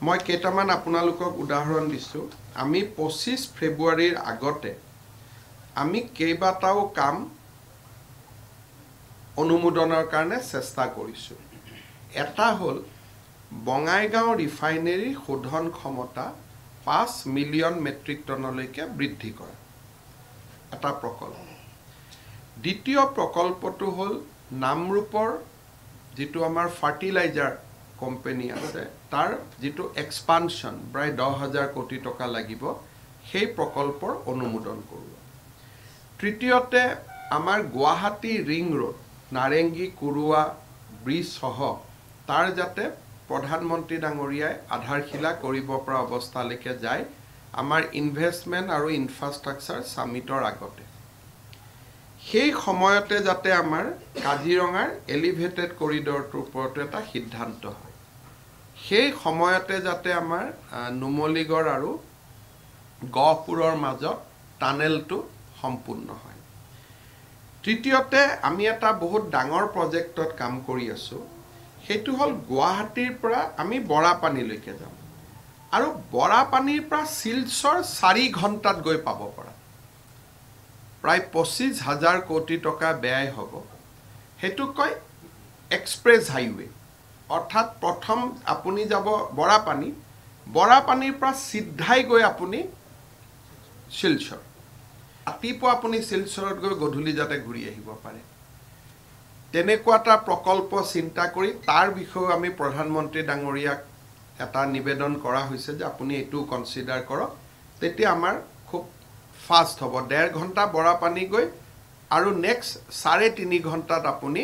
মই কেইটামান আপোনালোকক উদাহৰণ দিছোঁ আমি 25 ফেব্ৰুৱাৰীৰ আগতে আমি কেইবাটাও কাম অনুমোদনৰ কাৰণে চেষ্টা কৰিছোঁ এটা হ'ল বঙাইগাঁও ৰিফাইনেৰী শোধন ক্ষমতা 5 মিলিয়ন মেট্ৰিক টনলৈকে বৃদ্ধি কৰা এটা প্ৰকল্প দ্বিতীয় প্ৰকল্পটো হ'ল নামৰূপৰ যেটো আমাৰ ফাৰ্টিলাইজাৰ কোম্পানী আছে তাৰ যেটো এক্সপানশন প্ৰায় 10,000 কোটি টকা লাগিব সেই প্ৰকল্পৰ অনুমোদন কৰোৱা তৃতীয়তে আমাৰ গুৱাহাটী ৰিং ৰোড নাৰেংগী কুৰুৱা ব্ৰিজ সহ তাৰ যাতে প্ৰধানমন্ত্ৰী ডাঙৰীয়াই আধাৰশিলা কৰিব পৰা অৱস্থালৈকে যায় আমাৰ ইনভেষ্টমেন্ট আৰু ইনফ্ৰাষ্ট্ৰাকচাৰ সামিটৰ আগতে সেই সময়তে যাতে আমাৰ কাজিৰঙাৰ এলিভেটেড কৰিডৰটোৰ ওপৰত এটা সিদ্ধান্ত হয় সেই সময়তে যাতে আমাৰ নুমলীগড় আৰু গহপুৰৰ মাজত টানেলটো সম্পূৰ্ণ হয় তৃতীয়তে আমি এটা বহুত ডাঙৰ প্ৰজেক্টত কাম কৰি আছো সেইটো হল গুৱাহাটীৰ পৰা আমি বৰাপানীলৈকে যাম আৰু বৰাপানীৰ পৰা শিলচৰ 4 ঘণ্টাত গৈ পাব পৰা প্ৰায় 25,000 কোটি টকা ব্যয় হ'ব হেতু কয় এক্সপ্ৰেছ হাইৱে অৰ্থাৎ প্ৰথম আপুনি যাব বৰাপানীৰ পৰা সিধাই গৈ আপুনি শিলচৰ ৰাতিপুৱা আপুনি শিলচৰত গৈ গধূলি যাতে ঘূৰি আহিব পাৰে তেনেকুৱা এটা প্ৰকল্প চিন্তা কৰি তাৰ বিষয়ে আমি প্ৰধানমন্ত্ৰী ডাঙৰীয়াক এটা নিবেদন কৰা হৈছে যে আপুনি এটো কনসিডাৰ কৰক তেতিয়া আমাৰ খুব ফাস্ট হ'ব 1.5 ঘণ্টা বৰাপানী গৈ আৰু নেক্সট 3.5 ঘণ্টাত আপুনি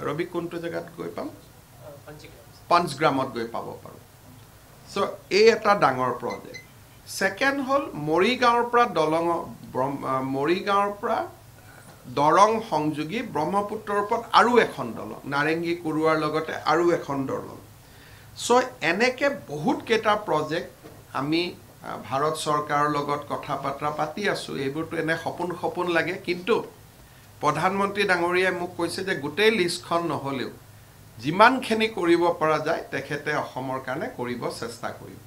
ৰবি কোনটো জায়গাত গৈ পাম পঞ্চগ্ৰামত গৈ পাব পাৰো সো এই এটা ডাঙৰ প্ৰজেক্ট সেকেন্ড হল মৰিগাঁৱৰ পৰা দৰং সংযোগী ব্ৰহ্মপুত্ৰৰ ওপৰত আৰু এখন দলং নাৰেংগী কুৰুৱাৰ লগতে আৰু এখন দলং সো এনেকে বহুত কেটা প্ৰজেক্ট আমি ভাৰত চৰকাৰৰ লগত কথা পাতি আছো এইবোৰটো এনে সপোন লাগে কিন্তু প্ৰধানমন্ত্ৰী ডাঙৰীয়াই মোক কৈছে যে গোটেই লিষ্টখন নহলেও যিমানখিনি কৰিব পৰা যায় তেখেতে অসমৰ কাৰণে কৰিব চেষ্টা কৰিব